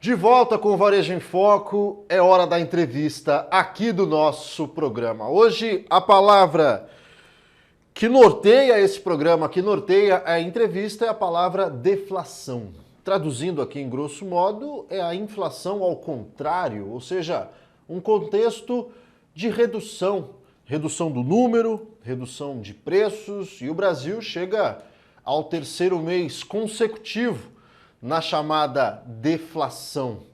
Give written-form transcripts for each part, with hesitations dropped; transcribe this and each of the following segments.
De volta com o Varejo em Foco, é hora da entrevista aqui do nosso programa. Hoje a palavra que norteia esse programa, que norteia a entrevista é a palavra deflação. Traduzindo aqui em grosso modo, é a inflação ao contrário, ou seja, um contexto de redução. Redução do número, redução de preços, e o Brasil chega ao terceiro mês consecutivo na chamada deflação.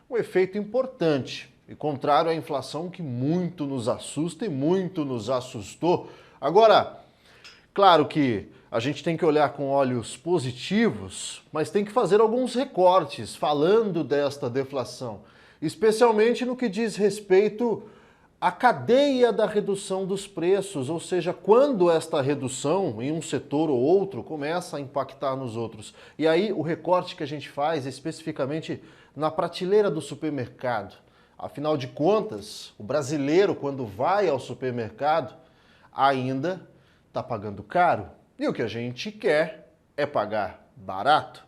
Um efeito importante e contrário à inflação que muito nos assusta e muito nos assustou. Agora, claro que a gente tem que olhar com olhos positivos, mas tem que fazer alguns recortes falando desta deflação, especialmente no que diz respeito à cadeia da redução dos preços, ou seja, quando esta redução em um setor ou outro começa a impactar nos outros. E aí o recorte que a gente faz é especificamente na prateleira do supermercado. Afinal de contas, o brasileiro, quando vai ao supermercado, ainda está pagando caro. E o que a gente quer é pagar barato.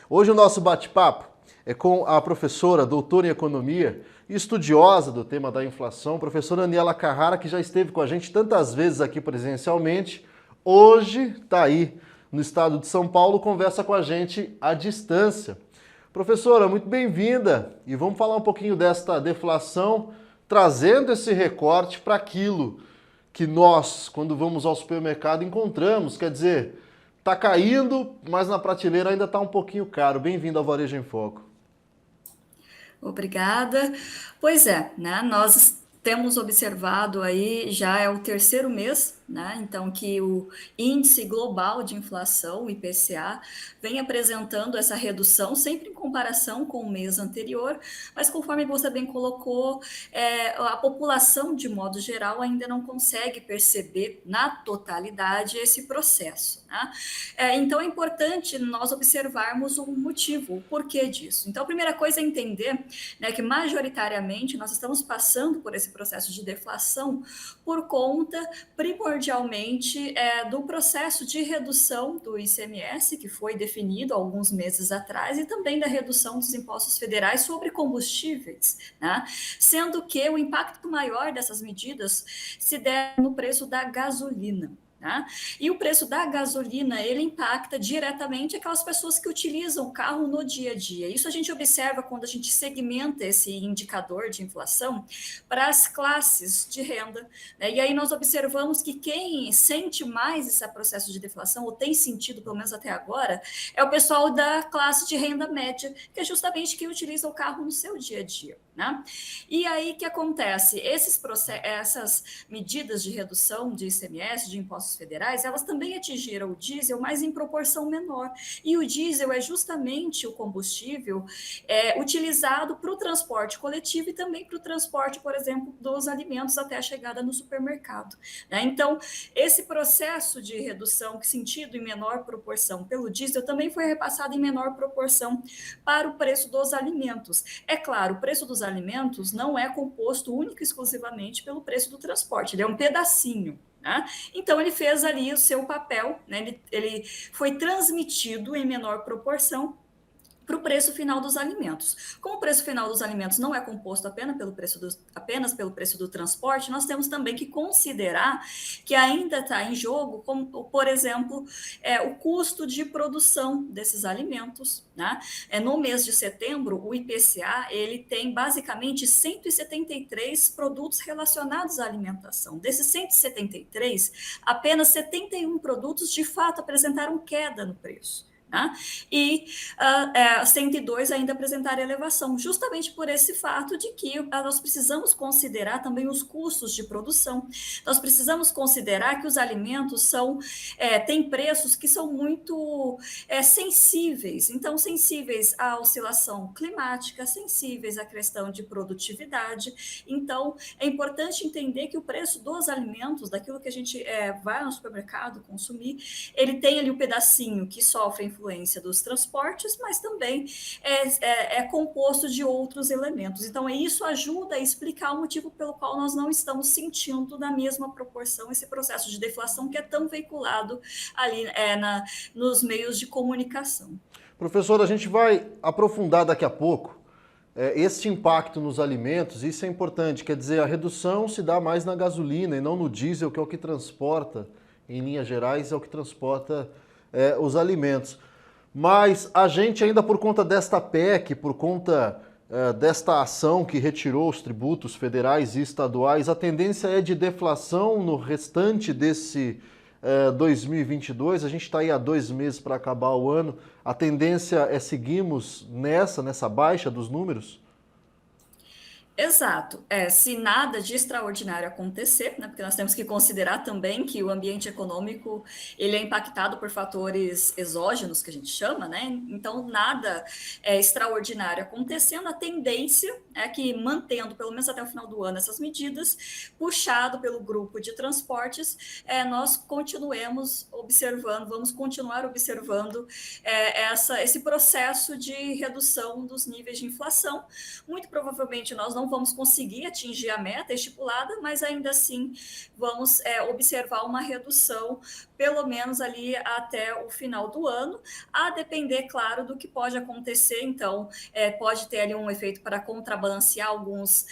Hoje o nosso bate-papo é com a professora, doutora em economia e estudiosa do tema da inflação, professora Aniela Carrara, que já esteve com a gente tantas vezes aqui presencialmente. Hoje está aí no estado de São Paulo, conversa com a gente à distância. Professora, muito bem-vinda e vamos falar um pouquinho desta deflação, trazendo esse recorte para aquilo que nós, quando vamos ao supermercado, encontramos. Quer dizer, está caindo, mas na prateleira ainda está um pouquinho caro. Bem-vindo ao Varejo em Foco. Obrigada. Pois é, né? Nós temos observado aí, já é o terceiro mês, né? Então, que o índice global de inflação, o IPCA, vem apresentando essa redução, sempre em comparação com o mês anterior, mas conforme você bem colocou, a população, de modo geral, ainda não consegue perceber na totalidade esse processo, né? Então, é importante nós observarmos o motivo, o porquê disso. Então, a primeira coisa é entender, né, que majoritariamente nós estamos passando por esse processo de deflação por conta, primordialmente, do processo de redução do ICMS, que foi definido há alguns meses atrás, e também da redução dos impostos federais sobre combustíveis, né? Sendo que o impacto maior dessas medidas se deve no preço da gasolina. Tá? E o preço da gasolina, ele impacta diretamente aquelas pessoas que utilizam o carro no dia a dia. Isso a gente observa quando a gente segmenta esse indicador de inflação para as classes de renda, né? E aí nós observamos que quem sente mais esse processo de deflação, ou tem sentido, pelo menos até agora, é o pessoal da classe de renda média, que é justamente quem utiliza o carro no seu dia a dia, né? E aí o que acontece? Essas medidas de redução de ICMS, de impostos federais, elas também atingiram o diesel, mas em proporção menor. E o diesel é justamente o combustível utilizado para o transporte coletivo e também para o transporte, por exemplo, dos alimentos até a chegada no supermercado, né? Então, esse processo de redução, sentido em menor proporção pelo diesel, também foi repassado em menor proporção para o preço dos alimentos. É claro, o preço dos alimentos não é composto único e exclusivamente pelo preço do transporte, ele é um pedacinho, né? Então, ele fez ali o seu papel, né? Ele foi transmitido em menor proporção para o preço final dos alimentos. Como o preço final dos alimentos não é composto apenas pelo preço do transporte, nós temos também que considerar que ainda está em jogo, como, por exemplo, o custo de produção desses alimentos, né? No mês de setembro, o IPCA ele tem basicamente 173 produtos relacionados à alimentação. Desses 173, apenas 71 produtos de fato apresentaram queda no preço. Né? E 102 ainda apresentaram elevação, justamente por esse fato de que nós precisamos considerar também os custos de produção, nós precisamos considerar que os alimentos têm preços que são muito sensíveis, então sensíveis à oscilação climática, sensíveis à questão de produtividade. Então é importante entender que o preço dos alimentos, daquilo que a gente vai no supermercado consumir, ele tem ali um pedacinho que sofre a influência dos transportes, mas também é composto de outros elementos. Então, isso ajuda a explicar o motivo pelo qual nós não estamos sentindo na mesma proporção esse processo de deflação que é tão veiculado ali nos meios de comunicação. Professor, a gente vai aprofundar daqui a pouco este impacto nos alimentos, isso é importante, quer dizer, a redução se dá mais na gasolina e não no diesel, que é o que transporta, em linhas gerais, é o que transporta os alimentos. Mas a gente ainda por conta desta PEC, por conta desta ação que retirou os tributos federais e estaduais, a tendência é de deflação no restante desse 2022. A gente está aí há 2 meses para acabar o ano. A tendência é seguirmos nessa baixa dos números? Exato. Se nada de extraordinário acontecer, né, porque nós temos que considerar também que o ambiente econômico ele é impactado por fatores exógenos, que a gente chama, né? Então, nada extraordinário acontecendo, a tendência é que, mantendo pelo menos até o final do ano essas medidas, puxado pelo grupo de transportes, nós continuemos observando, vamos continuar observando esse processo de redução dos níveis de inflação. Muito provavelmente nós não vamos conseguir atingir a meta estipulada, mas ainda assim vamos observar uma redução, pelo menos ali até o final do ano, a depender, claro, do que pode acontecer. Então, pode ter ali um efeito para contrabalancear. Alguns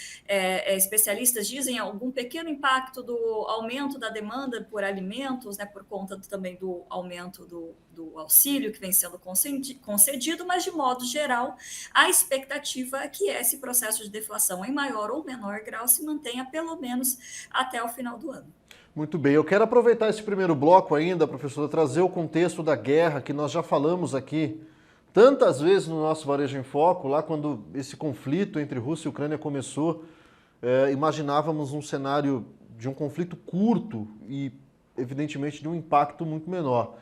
especialistas dizem algum pequeno impacto do aumento da demanda por alimentos, né, por conta também do aumento do auxílio que vem sendo concedido, mas de modo geral, a expectativa é que esse processo de deflação em maior ou menor grau se mantenha pelo menos até o final do ano. Muito bem, eu quero aproveitar esse primeiro bloco ainda, professora, trazer o contexto da guerra que nós já falamos aqui tantas vezes no nosso Varejo em Foco, lá quando esse conflito entre Rússia e Ucrânia começou, imaginávamos um cenário de um conflito curto e, evidentemente, de um impacto muito menor.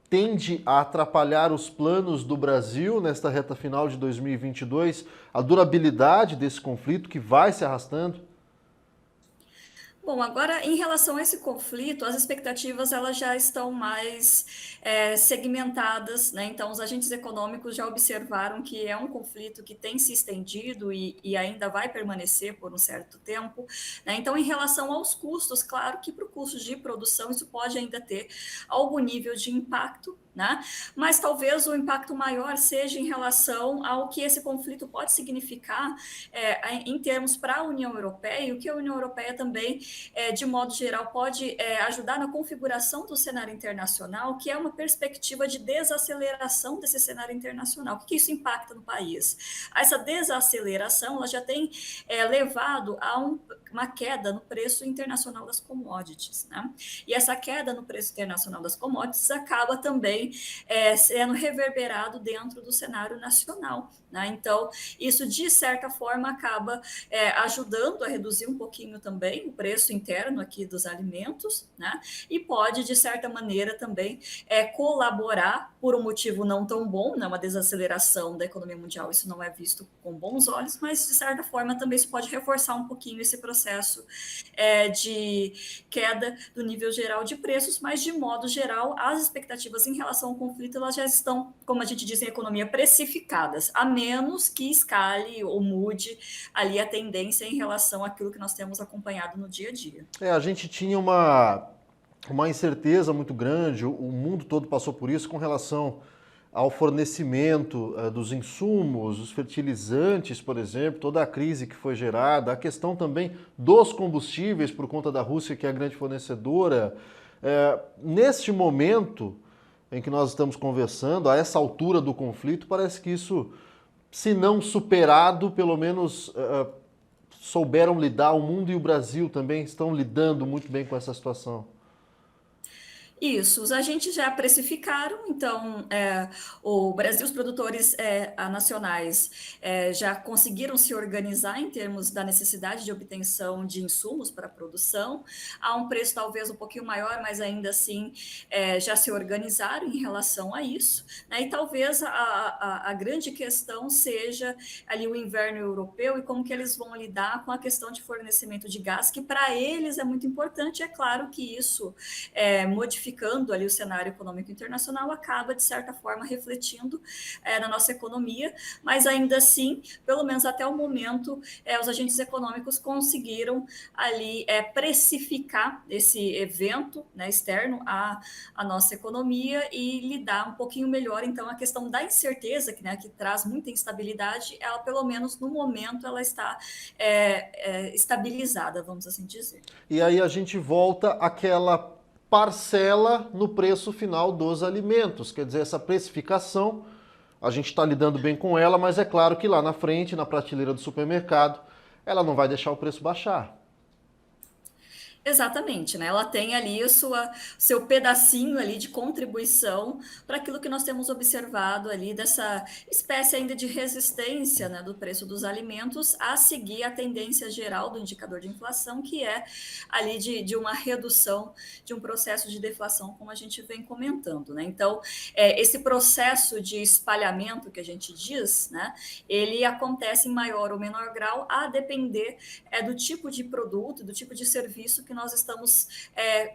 Tende a atrapalhar os planos do Brasil nesta reta final de 2022, a durabilidade desse conflito que vai se arrastando? Bom, agora em relação a esse conflito, as expectativas elas já estão mais segmentadas, né? Então, os agentes econômicos já observaram que é um conflito que tem se estendido e ainda vai permanecer por um certo tempo, né? Então, em relação aos custos, claro que para o custo de produção isso pode ainda ter algum nível de impacto, né? Mas talvez o impacto maior seja em relação ao que esse conflito pode significar em termos para a União Europeia, e o que a União Europeia também de modo geral, pode ajudar na configuração do cenário internacional, que é uma perspectiva de desaceleração desse cenário internacional. O que isso impacta no país? Essa desaceleração ela já tem levado a uma queda no preço internacional das commodities, né? E essa queda no preço internacional das commodities acaba também sendo reverberado dentro do cenário nacional, né? Então, isso, de certa forma, acaba ajudando a reduzir um pouquinho também o preço interno aqui dos alimentos, né? E pode, de certa maneira, também colaborar por um motivo não tão bom, né? Uma desaceleração da economia mundial, isso não é visto com bons olhos, mas, de certa forma, também isso pode reforçar um pouquinho esse processo de queda do nível geral de preços, mas, de modo geral, as expectativas em relação ao conflito, elas já estão, como a gente diz em economia, precificadas, a menos que escale ou mude ali a tendência em relação àquilo que nós temos acompanhado no dia a dia. A gente tinha uma incerteza muito grande, o mundo todo passou por isso com relação ao fornecimento dos insumos, os fertilizantes, por exemplo, toda a crise que foi gerada, a questão também dos combustíveis por conta da Rússia, que é a grande fornecedora. Neste momento em que nós estamos conversando, a essa altura do conflito, parece que isso, se não superado, pelo menos souberam lidar, o mundo e o Brasil também estão lidando muito bem com essa situação. Isso, os agentes já precificaram, então o Brasil, os produtores nacionais já conseguiram se organizar em termos da necessidade de obtenção de insumos para a produção, a um preço talvez um pouquinho maior, mas ainda assim já se organizaram em relação a isso, né? E talvez a grande questão seja ali o inverno europeu e como que eles vão lidar com a questão de fornecimento de gás, que para eles é muito importante. É claro que isso modifica modificando ali o cenário econômico internacional, acaba, de certa forma, refletindo na nossa economia, mas ainda assim, pelo menos até o momento, os agentes econômicos conseguiram ali precificar esse evento, né, externo à nossa economia e lidar um pouquinho melhor, então, a questão da incerteza, que traz muita instabilidade, ela, pelo menos no momento, ela está estabilizada, vamos assim dizer. E aí a gente volta àquela parcela no preço final dos alimentos, quer dizer, essa precificação, a gente está lidando bem com ela, mas é claro que lá na frente, na prateleira do supermercado, ela não vai deixar o preço baixar. Exatamente, né? Ela tem ali seu pedacinho ali de contribuição para aquilo que nós temos observado ali dessa espécie ainda de resistência, né, do preço dos alimentos a seguir a tendência geral do indicador de inflação, que é ali de uma redução de um processo de deflação, como a gente vem comentando, né? Então, esse processo de espalhamento que a gente diz, né, ele acontece em maior ou menor grau a depender do tipo de produto, do tipo de serviço que nós estamos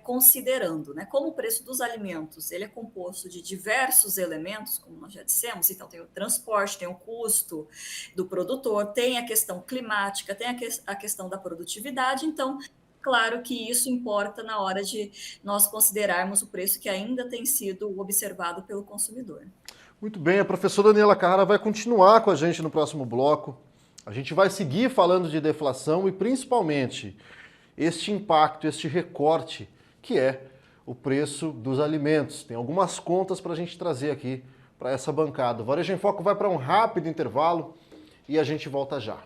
considerando, né? Como o preço dos alimentos ele é composto de diversos elementos, como nós já dissemos, então tem o transporte, tem o custo do produtor, tem a questão climática, tem a questão da produtividade, então claro que isso importa na hora de nós considerarmos o preço que ainda tem sido observado pelo consumidor. Muito bem, a professora Daniela Carrara vai continuar com a gente no próximo bloco. A gente vai seguir falando de deflação e principalmente este impacto, este recorte que é o preço dos alimentos. Tem algumas contas para a gente trazer aqui para essa bancada. O Varejo em Foco vai para um rápido intervalo e a gente volta já.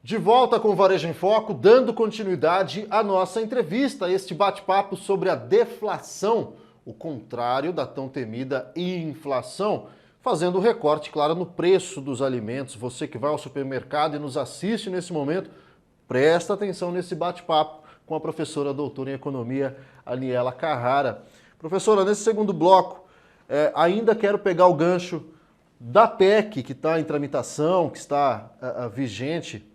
De volta com o Varejo em Foco, dando continuidade à nossa entrevista, este bate-papo sobre a deflação, o contrário da tão temida inflação, fazendo o recorte, claro, no preço dos alimentos. Você que vai ao supermercado e nos assiste nesse momento, presta atenção nesse bate-papo com a professora doutora em Economia, Aniela Carrara. Professora, nesse segundo bloco, ainda quero pegar o gancho da PEC, que está em tramitação, que está vigente,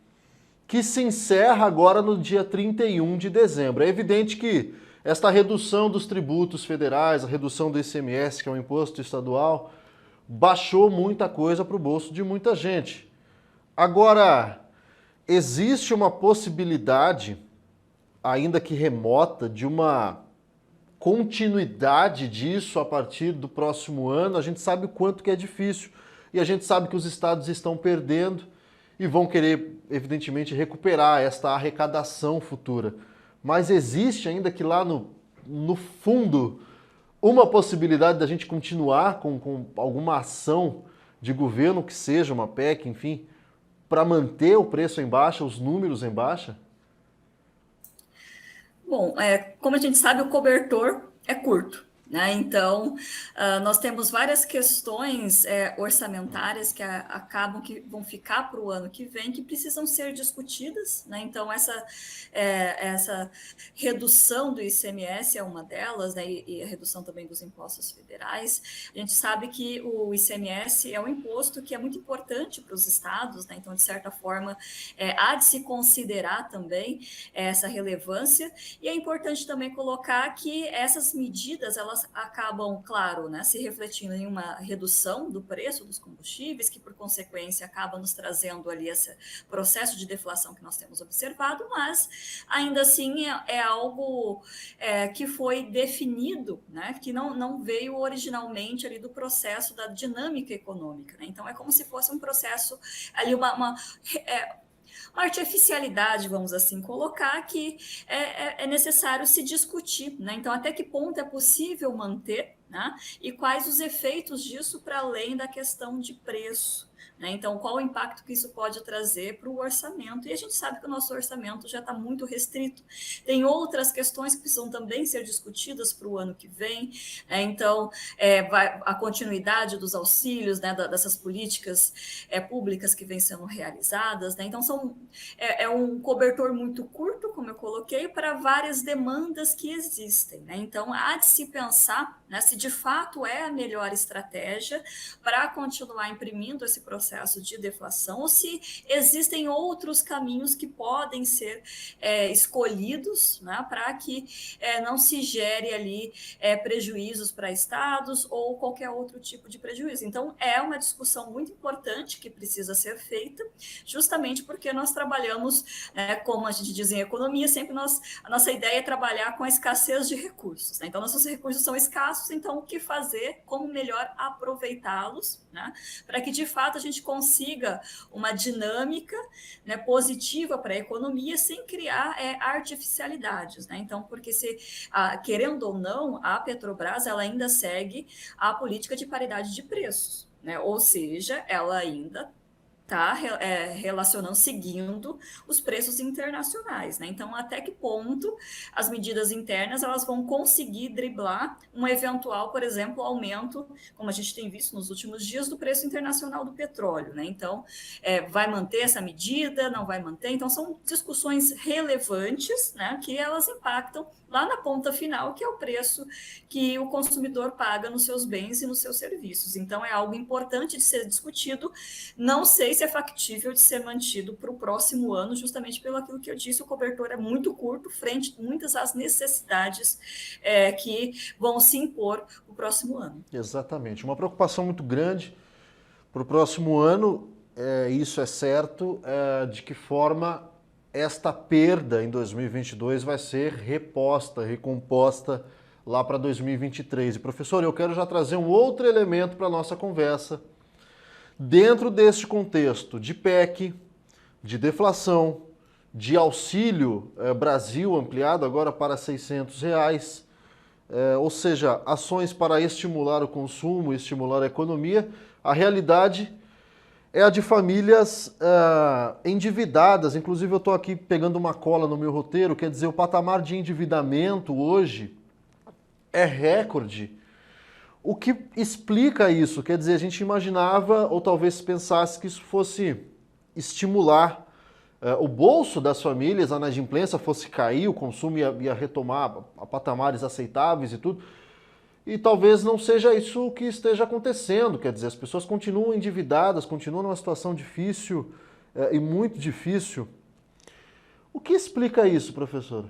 que se encerra agora no dia 31 de dezembro. É evidente que esta redução dos tributos federais, a redução do ICMS, que é um imposto estadual, baixou muita coisa para o bolso de muita gente. Agora, existe uma possibilidade, ainda que remota, de uma continuidade disso a partir do próximo ano? A gente sabe o quanto que é difícil e a gente sabe que os estados estão perdendo e vão querer, evidentemente, recuperar esta arrecadação futura. Mas existe ainda que lá no fundo uma possibilidade da gente continuar com alguma ação de governo, que seja uma PEC, enfim, para manter o preço em baixa, os números em baixa? Bom, como a gente sabe, o cobertor é curto, né? Então, nós temos várias questões orçamentárias que acabam que vão ficar para o ano que vem, que precisam ser discutidas, né? Então, essa redução do ICMS é uma delas, né? E a redução também dos impostos federais. A gente sabe que o ICMS é um imposto que é muito importante para os estados, né? Então, de certa forma, há de se considerar também essa relevância, e é importante também colocar que essas medidas, elas acabam, claro, né, se refletindo em uma redução do preço dos combustíveis, que por consequência acaba nos trazendo ali esse processo de deflação que nós temos observado, mas ainda assim é algo que foi definido, né, que não veio originalmente ali do processo da dinâmica econômica, né? Então é como se fosse um processo ali, uma artificialidade, vamos assim colocar, que é necessário se discutir, né? Então, até que ponto é possível manter, né? E quais os efeitos disso para além da questão de preço, né? Então, qual o impacto que isso pode trazer para o orçamento? E a gente sabe que o nosso orçamento já está muito restrito. Tem outras questões que precisam também ser discutidas para o ano que vem, né? Então, a continuidade dos auxílios, né, dessas políticas públicas que vêm sendo realizadas, né? Então, é um cobertor muito curto, como eu coloquei, para várias demandas que existem, né? Então, há de se pensar, né, se de fato é a melhor estratégia para continuar imprimindo esse processo de deflação, ou se existem outros caminhos que podem ser escolhidos, né, para que não se gere ali prejuízos para estados ou qualquer outro tipo de prejuízo. Então, é uma discussão muito importante que precisa ser feita, justamente porque nós trabalhamos, como a gente diz em economia, sempre a nossa ideia é trabalhar com a escassez de recursos, né? Então, nossos recursos são escassos, então o que fazer, como melhor aproveitá-los, né, para que de fato a gente consiga uma dinâmica, né, positiva para a economia sem criar artificialidades, né? Então, porque querendo ou não, a Petrobras ela ainda segue a política de paridade de preços, né? Ou seja, ela ainda está relacionando, seguindo os preços internacionais, né? Então, até que ponto as medidas internas elas vão conseguir driblar um eventual, por exemplo, aumento, como a gente tem visto nos últimos dias, do preço internacional do petróleo, né? Então, vai manter essa medida, não vai manter? Então, são discussões relevantes, né, que elas impactam lá na ponta final, que é o preço que o consumidor paga nos seus bens e nos seus serviços. Então, é algo importante de ser discutido. Não sei se é factível de ser mantido para o próximo ano, justamente pelo aquilo que eu disse, o cobertor é muito curto, frente muitas às necessidades que vão se impor no próximo ano. Exatamente. Uma preocupação muito grande para o próximo ano, isso é certo, de que forma esta perda em 2022 vai ser reposta, recomposta lá para 2023. E, professor, eu quero já trazer um outro elemento para a nossa conversa. Dentro deste contexto de PEC, de deflação, de auxílio Brasil ampliado agora para R$ 600, ou seja, ações para estimular o consumo, estimular a economia, a realidade é a de famílias endividadas. Inclusive eu estou aqui pegando uma cola no meu roteiro, quer dizer, o patamar de endividamento hoje é recorde. O que explica isso? Quer dizer, a gente imaginava, ou talvez pensasse que isso fosse estimular o bolso das famílias, a inadimplência fosse cair, o consumo ia retomar a patamares aceitáveis e tudo. E talvez não seja isso que esteja acontecendo. Quer dizer, as pessoas continuam endividadas, continuam numa situação difícil e muito difícil. O que explica isso, professora?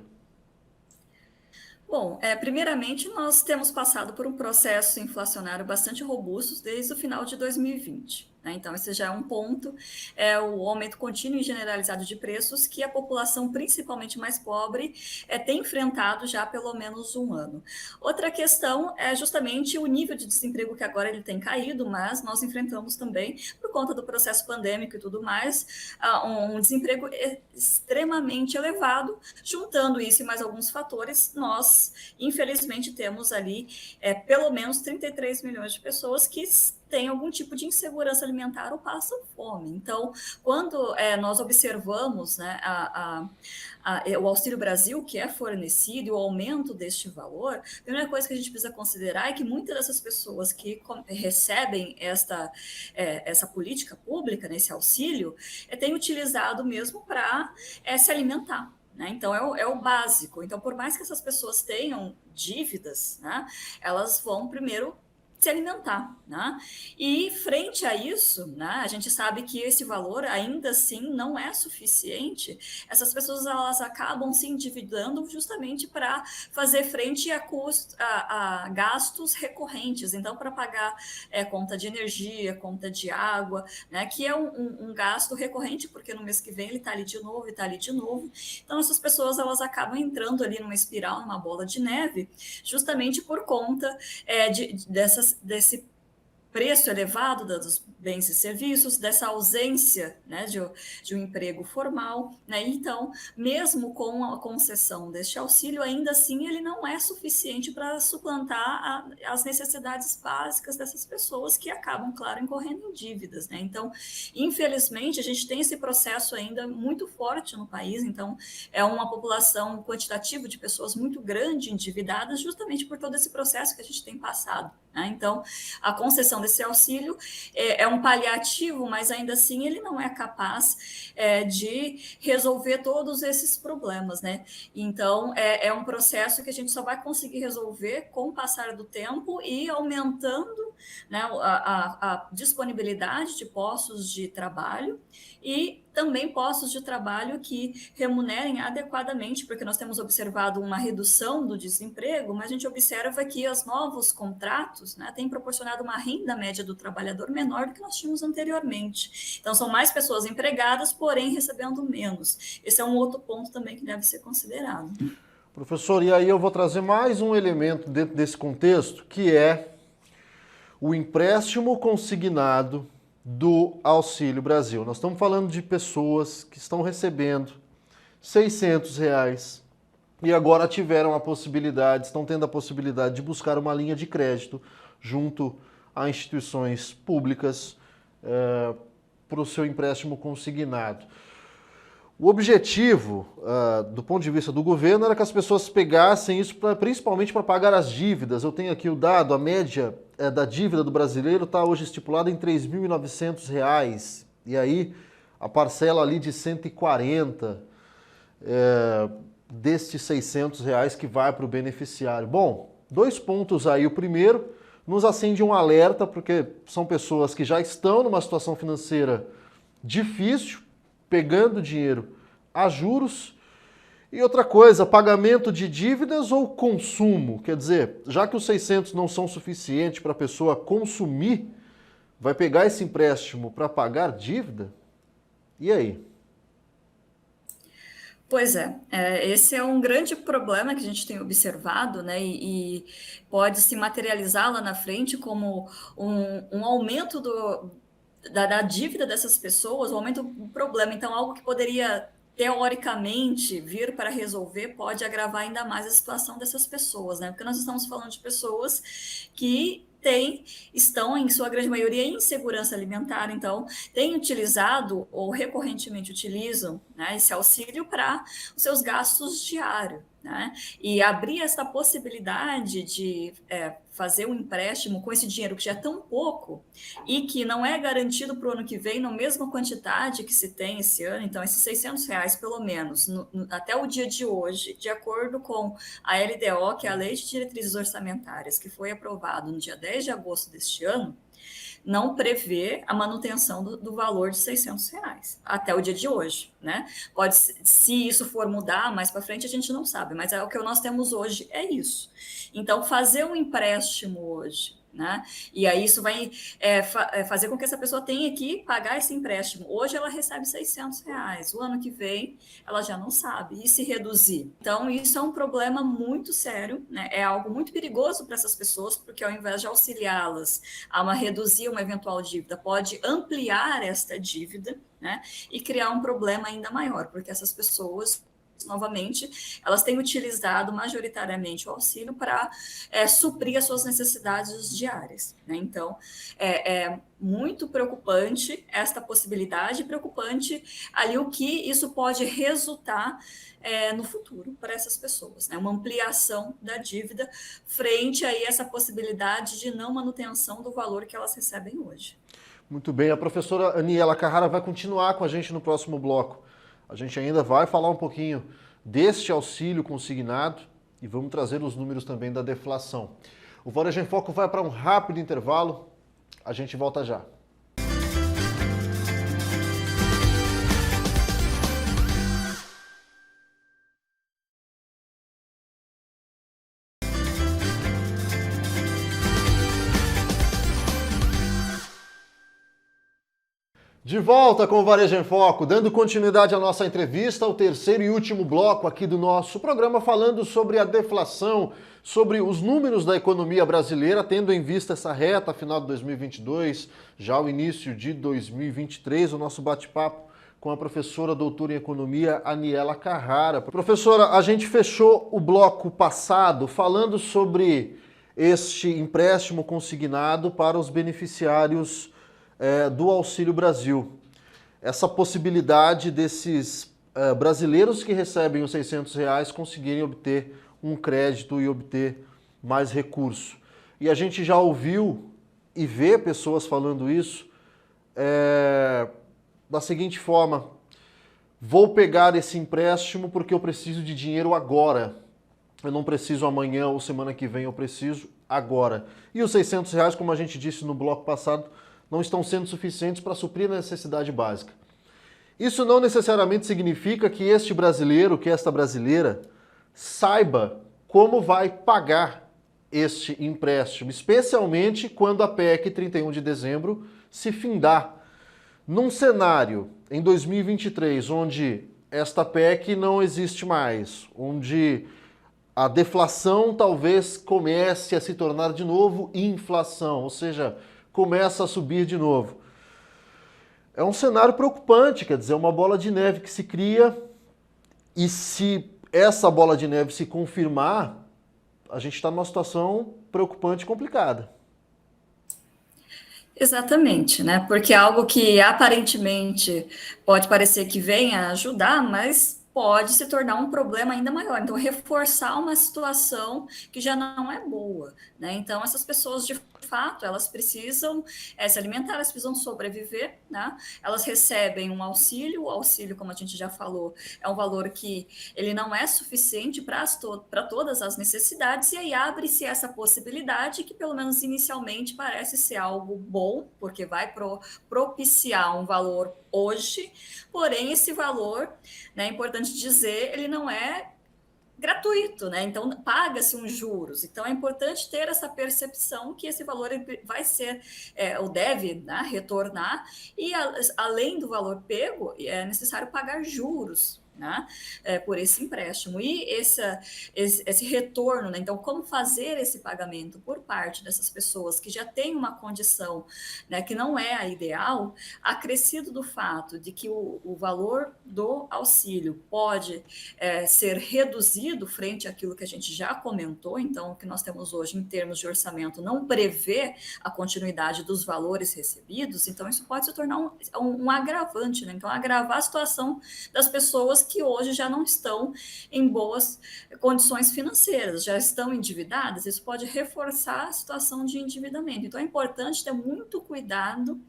Bom, primeiramente, nós temos passado por um processo inflacionário bastante robusto desde o final de 2020. Né? Então, esse já é um ponto, o aumento contínuo e generalizado de preços que a população, principalmente mais pobre, tem enfrentado já há pelo menos um ano. Outra questão é justamente o nível de desemprego que agora ele tem caído, mas nós enfrentamos também, por conta do processo pandêmico e tudo mais, um desemprego extremamente elevado. Juntando isso e mais alguns fatores, nós infelizmente temos ali pelo menos 33 milhões de pessoas que têm algum tipo de insegurança alimentar ou passam fome. Então, quando nós observamos, né, o Auxílio Brasil, que é fornecido, e o aumento deste valor, a primeira coisa que a gente precisa considerar é que muitas dessas pessoas que recebem essa política pública, nesse auxílio, têm utilizado mesmo para se alimentar. Né? Então, é o básico. Então, por mais que essas pessoas tenham dívidas, né, elas vão primeiro se alimentar, né? E frente a isso, né, a gente sabe que esse valor ainda assim não é suficiente. Essas pessoas elas acabam se endividando justamente para fazer frente a gastos recorrentes. Então, para pagar conta de energia, conta de água, né, que é um gasto recorrente, porque no mês que vem ele está ali de novo, e está ali de novo. Então, essas pessoas elas acabam entrando ali numa espiral, numa bola de neve, justamente por conta desse preço elevado dos bens e serviços, dessa ausência, né, de um emprego formal, né? Então, mesmo com a concessão deste auxílio, ainda assim ele não é suficiente para suplantar as necessidades básicas dessas pessoas que acabam, claro, incorrendo em dívidas, né? Então, infelizmente, a gente tem esse processo ainda muito forte no país, então é uma população quantitativa de pessoas muito grande endividadas justamente por todo esse processo que a gente tem passado, né? Então, a concessão desse auxílio é um paliativo, mas ainda assim ele não é capaz de resolver todos esses problemas, né? Então, é um processo que a gente só vai conseguir resolver com o passar do tempo e aumentando, né, a disponibilidade de postos de trabalho e também postos de trabalho que remunerem adequadamente, porque nós temos observado uma redução do desemprego, mas a gente observa que os novos contratos, né, têm proporcionado uma renda média do trabalhador menor do que nós tínhamos anteriormente. Então, são mais pessoas empregadas, porém recebendo menos. Esse é um outro ponto também que deve ser considerado. Professor, e aí eu vou trazer mais um elemento dentro desse contexto, que é o empréstimo consignado do Auxílio Brasil. Nós estamos falando de pessoas que estão recebendo R$ 600 e agora tiveram a possibilidade, estão tendo a possibilidade de buscar uma linha de crédito junto a instituições públicas para o seu empréstimo consignado. O objetivo, do ponto de vista do governo, era que as pessoas pegassem isso principalmente para pagar as dívidas. Eu tenho aqui o dado, a média da dívida do brasileiro está hoje estipulada em R$ 3.900. E aí a parcela ali de 140 destes R$ 600 que vai para o beneficiário. Bom, 2 pontos aí. O primeiro, nos acende um alerta, porque são pessoas que já estão numa situação financeira difícil, pegando dinheiro a juros. E outra coisa, pagamento de dívidas ou consumo? Quer dizer, já que os 600 não são suficientes para a pessoa consumir, vai pegar esse empréstimo para pagar dívida? E aí? Pois é, esse é um grande problema que a gente tem observado, né, e pode se materializar lá na frente como um aumento da dívida dessas pessoas, um aumento do problema. Então, algo que poderia teoricamente vir para resolver pode agravar ainda mais a situação dessas pessoas, né? Porque nós estamos falando de pessoas que estão, em sua grande maioria, em insegurança alimentar, então têm utilizado ou recorrentemente utilizam, né, esse auxílio para os seus gastos diários, né? E abrir essa possibilidade de fazer um empréstimo com esse dinheiro que já é tão pouco e que não é garantido para o ano que vem na mesma quantidade que se tem esse ano. Então, esses R$ 600, pelo menos, até o dia de hoje, de acordo com a LDO, que é a Lei de Diretrizes Orçamentárias, que foi aprovado no dia 10 de agosto deste ano, não prevê a manutenção do valor de R$ 600 até o dia de hoje, né? Se isso for mudar mais para frente, a gente não sabe, mas o que nós temos hoje é isso. Então, fazer um empréstimo hoje, né? E aí isso vai fazer com que essa pessoa tenha que pagar esse empréstimo. Hoje ela recebe R$ 600, o ano que vem ela já não sabe, e se reduzir? Então isso é um problema muito sério, né? É algo muito perigoso para essas pessoas, porque ao invés de auxiliá-las a reduzir uma eventual dívida, pode ampliar esta dívida, né? E criar um problema ainda maior, porque essas pessoas, novamente, elas têm utilizado majoritariamente o auxílio para suprir as suas necessidades diárias, né? Então, é muito preocupante esta possibilidade, preocupante ali o que isso pode resultar no futuro para essas pessoas, né? Uma ampliação da dívida frente a essa possibilidade de não manutenção do valor que elas recebem hoje. Muito bem, a professora Aniela Carrara vai continuar com a gente no próximo bloco. A gente ainda vai falar um pouquinho deste auxílio consignado e vamos trazer os números também da deflação. O Varejão em Foco vai para um rápido intervalo, a gente volta já. De volta com o Varejo em Foco, dando continuidade à nossa entrevista, o terceiro e último bloco aqui do nosso programa, falando sobre a deflação, sobre os números da economia brasileira, tendo em vista essa reta final de 2022, já o início de 2023, o nosso bate-papo com a professora doutora em economia, Aniela Carrara. Professora, a gente fechou o bloco passado falando sobre este empréstimo consignado para os beneficiários do Auxílio Brasil. Essa possibilidade desses brasileiros que recebem os R$ 600 conseguirem obter um crédito e obter mais recurso. E a gente já ouviu e vê pessoas falando isso da seguinte forma: vou pegar esse empréstimo porque eu preciso de dinheiro agora. Eu não preciso amanhã ou semana que vem, eu preciso agora. E os R$ 600, como a gente disse no bloco passado, não estão sendo suficientes para suprir a necessidade básica. Isso não necessariamente significa que este brasileiro, que esta brasileira, saiba como vai pagar este empréstimo, especialmente quando a PEC 31 de dezembro se findar. Num cenário, em 2023, onde esta PEC não existe mais, onde a deflação talvez comece a se tornar de novo inflação, ou seja, começa a subir de novo. É um cenário preocupante, quer dizer, uma bola de neve que se cria, e se essa bola de neve se confirmar, a gente está numa situação preocupante e complicada. Exatamente, né? Porque é algo que aparentemente pode parecer que venha ajudar, mas pode se tornar um problema ainda maior. Então, reforçar uma situação que já não é boa, né? Então, essas pessoas, de fato, elas precisam se alimentar, elas precisam sobreviver, né? Elas recebem um auxílio, o auxílio, como a gente já falou, é um valor que ele não é suficiente para todas as necessidades, e aí abre-se essa possibilidade que, pelo menos inicialmente, parece ser algo bom, porque vai propiciar um valor hoje, porém esse valor, né, é importante dizer, ele não é gratuito, né? Então paga-se uns juros. Então é importante ter essa percepção que esse valor vai ser ou deve, né, retornar, e além do valor pego, é necessário pagar juros, né, por esse empréstimo. E esse retorno, né? Então, como fazer esse pagamento por parte dessas pessoas que já têm uma condição, né, que não é a ideal, acrescido do fato de que o valor do auxílio pode ser reduzido frente àquilo que a gente já comentou. Então, o que nós temos hoje em termos de orçamento não prevê a continuidade dos valores recebidos, então isso pode se tornar um agravante, né? Então, agravar a situação das pessoas que hoje já não estão em boas condições financeiras, já estão endividadas. Isso pode reforçar a situação de endividamento. Então, é importante ter muito cuidado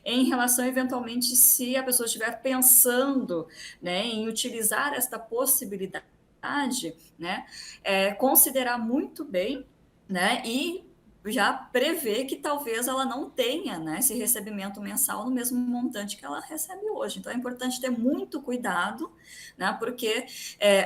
em relação, eventualmente, se a pessoa estiver pensando, né, em utilizar esta possibilidade, né, considerar muito bem, né, e já prevê que talvez ela não tenha, né, esse recebimento mensal no mesmo montante que ela recebe hoje. Então é importante ter muito cuidado, né, porque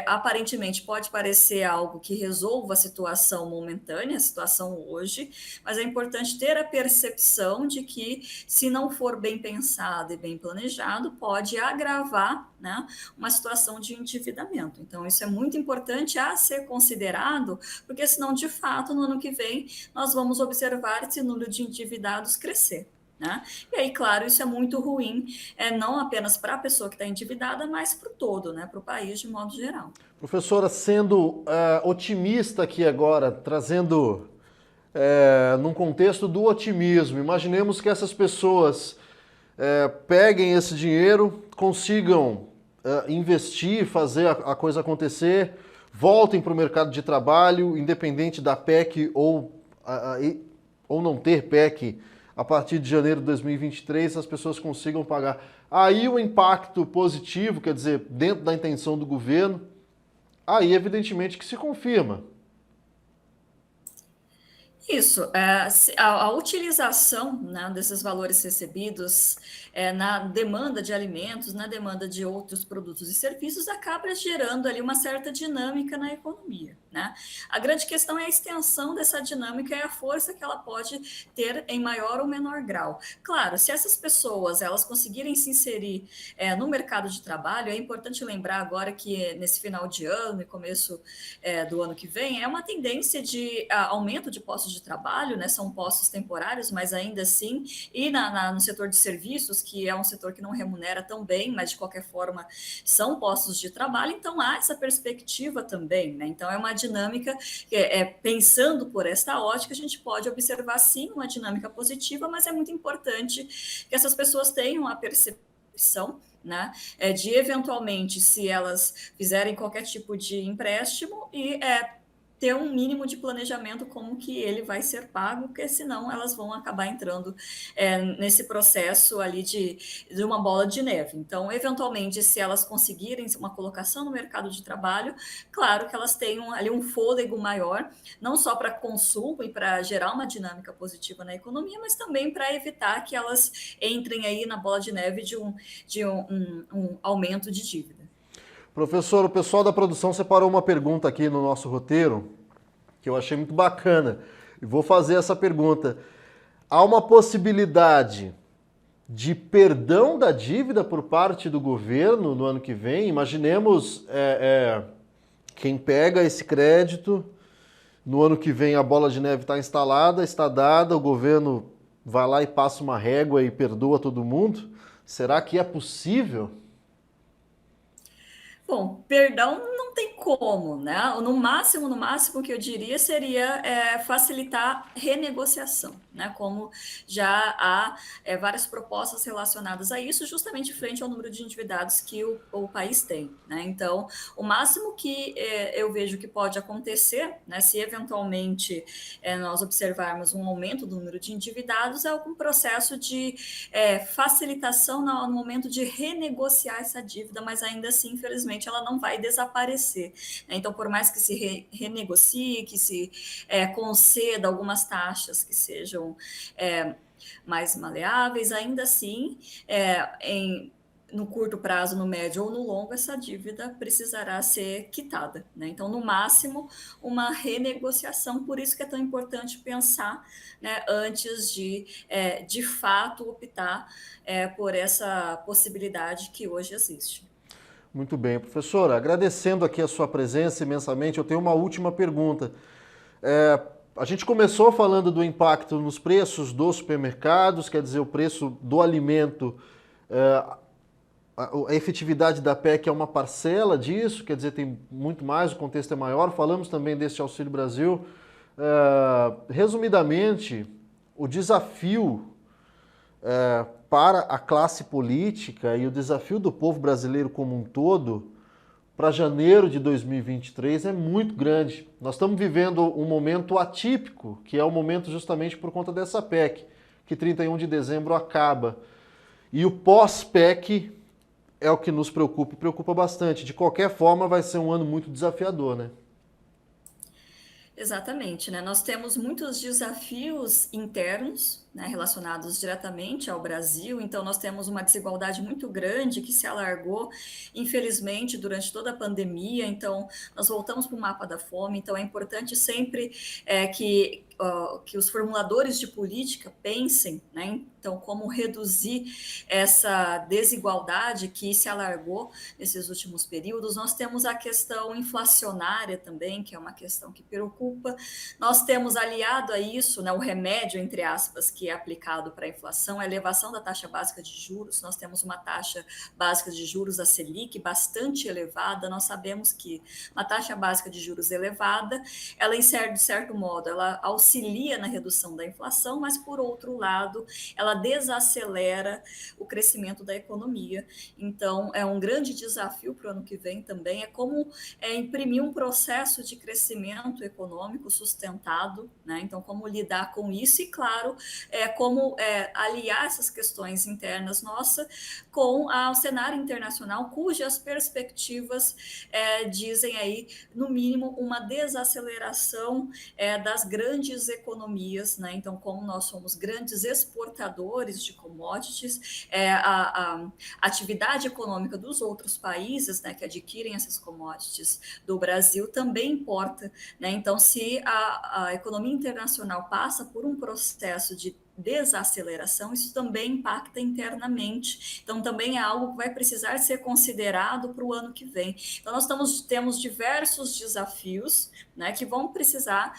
aparentemente pode parecer algo que resolva a situação momentânea, a situação hoje, mas é importante ter a percepção de que, se não for bem pensado e bem planejado, pode agravar, né, uma situação de endividamento. Então isso é muito importante a ser considerado, porque senão, de fato, no ano que vem, nós vamos observar esse número de endividados crescer, né? E aí, claro, isso é muito ruim, não apenas para a pessoa que está endividada, mas para o todo, né? Para o país de modo geral. Professora, sendo otimista aqui agora, trazendo num contexto do otimismo, imaginemos que essas pessoas peguem esse dinheiro, consigam investir, fazer a coisa acontecer, voltem para o mercado de trabalho, independente da PEC ou não ter PEC, a partir de janeiro de 2023, as pessoas consigam pagar. Aí o impacto positivo, quer dizer, dentro da intenção do governo, aí evidentemente que se confirma. Isso, a utilização, né, desses valores recebidos na demanda de alimentos, na demanda de outros produtos e serviços, acaba gerando ali uma certa dinâmica na economia, né? A grande questão é a extensão dessa dinâmica e a força que ela pode ter em maior ou menor grau. Claro, se essas pessoas elas conseguirem se inserir no mercado de trabalho, é importante lembrar agora que nesse final de ano e começo do ano que vem, é uma tendência de aumento de postos de trabalho, né? São postos temporários, mas ainda assim, e no setor de serviços, que é um setor que não remunera tão bem, mas de qualquer forma são postos de trabalho, então há essa perspectiva também, né? Então é uma dinâmica, pensando por esta ótica, a gente pode observar sim uma dinâmica positiva, mas é muito importante que essas pessoas tenham a percepção, né, de eventualmente, se elas fizerem qualquer tipo de empréstimo e ter um mínimo de planejamento como que ele vai ser pago, porque senão elas vão acabar entrando nesse processo ali de uma bola de neve. Então, eventualmente, se elas conseguirem uma colocação no mercado de trabalho, claro que elas tenham ali um fôlego maior, não só para consumo e para gerar uma dinâmica positiva na economia, mas também para evitar que elas entrem aí na bola de neve de um aumento de dívida. Professor, o pessoal da produção separou uma pergunta aqui no nosso roteiro que eu achei muito bacana e vou fazer essa pergunta. Há uma possibilidade de perdão da dívida por parte do governo no ano que vem? Imaginemos quem pega esse crédito, no ano que vem a bola de neve está instalada, está dada, o governo vai lá e passa uma régua e perdoa todo mundo? Será que é possível? Bom, perdão não tem como, né? No máximo que eu diria seria facilitar renegociação, né? Como já há várias propostas relacionadas a isso, justamente frente ao número de endividados que o país tem, né? Então, o máximo que eu vejo que pode acontecer, né? Se eventualmente nós observarmos um aumento do número de endividados, é algum processo de facilitação no momento de renegociar essa dívida, mas ainda assim, infelizmente, ela não vai desaparecer. Então, por mais que se renegocie, que se conceda algumas taxas que sejam mais maleáveis, ainda assim, no curto prazo, no médio ou no longo, essa dívida precisará ser quitada, né? Então, no máximo, uma renegociação. Por isso que é tão importante pensar, né, antes de fato, optar por essa possibilidade que hoje existe. Muito bem, professora, agradecendo aqui a sua presença imensamente, eu tenho uma última pergunta. A gente começou falando do impacto nos preços dos supermercados, quer dizer, o preço do alimento, a efetividade da PEC é uma parcela disso, quer dizer, tem muito mais, o contexto é maior. Falamos também desse Auxílio Brasil. Resumidamente, o desafio para a classe política e o desafio do povo brasileiro como um todo para janeiro de 2023 é muito grande. Nós estamos vivendo um momento atípico, que é o momento justamente por conta dessa PEC, que 31 de dezembro acaba. E o pós-PEC é o que nos preocupa e preocupa bastante. De qualquer forma, vai ser um ano muito desafiador, né? Exatamente, né? Nós temos muitos desafios internos, né, relacionados diretamente ao Brasil, então nós temos uma desigualdade muito grande que se alargou, infelizmente, durante toda a pandemia, então nós voltamos para o mapa da fome, então é importante sempre que os formuladores de política pensem, né, então, como reduzir essa desigualdade que se alargou nesses últimos períodos. Nós temos a questão inflacionária também, que é uma questão que preocupa. Nós temos aliado a isso, né, o remédio, entre aspas, que é aplicado para a inflação, a elevação da taxa básica de juros. Nós temos uma taxa básica de juros, a Selic, bastante elevada. Nós sabemos que uma taxa básica de juros elevada, ela, de certo modo, ela auxilia na redução da inflação, mas, por outro lado, ela desacelera o crescimento da economia. Então, é um grande desafio para o ano que vem também, é como imprimir um processo de crescimento econômico sustentado, né? Então, como lidar com isso e, claro, como aliar essas questões internas nossas com o cenário internacional, cujas perspectivas dizem aí, no mínimo, uma desaceleração das grandes economias, né? Então, como nós somos grandes exportadores de commodities, a atividade econômica dos outros países, né, que adquirem essas commodities do Brasil também importa, né? Então, se a economia internacional passa por um processo de desaceleração, isso também impacta internamente. Então, também é algo que vai precisar ser considerado para o ano que vem. Então, temos diversos desafios, né, que vão precisar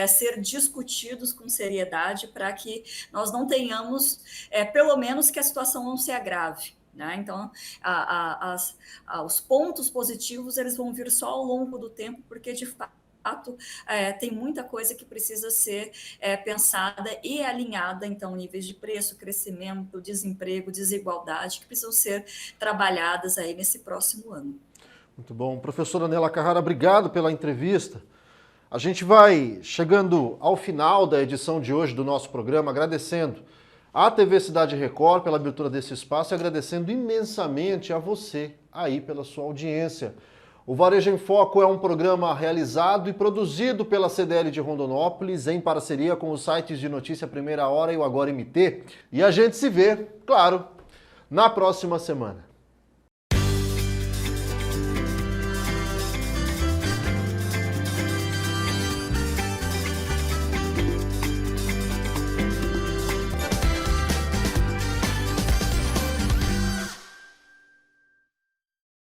ser discutidos com seriedade para que nós não tenhamos, pelo menos, que a situação não se agrave. Né? Então, os pontos positivos eles vão vir só ao longo do tempo, porque de fato tem muita coisa que precisa ser pensada e alinhada, então níveis de preço, crescimento, desemprego, desigualdade, que precisam ser trabalhadas aí nesse próximo ano. Muito bom. Professora Nela Carrara, obrigado pela entrevista. A gente vai chegando ao final da edição de hoje do nosso programa, agradecendo à TV Cidade Record pela abertura desse espaço e agradecendo imensamente a você aí pela sua audiência. O Varejo em Foco é um programa realizado e produzido pela CDL de Rondonópolis em parceria com os sites de notícia Primeira Hora e o Agora MT. E a gente se vê, claro, na próxima semana.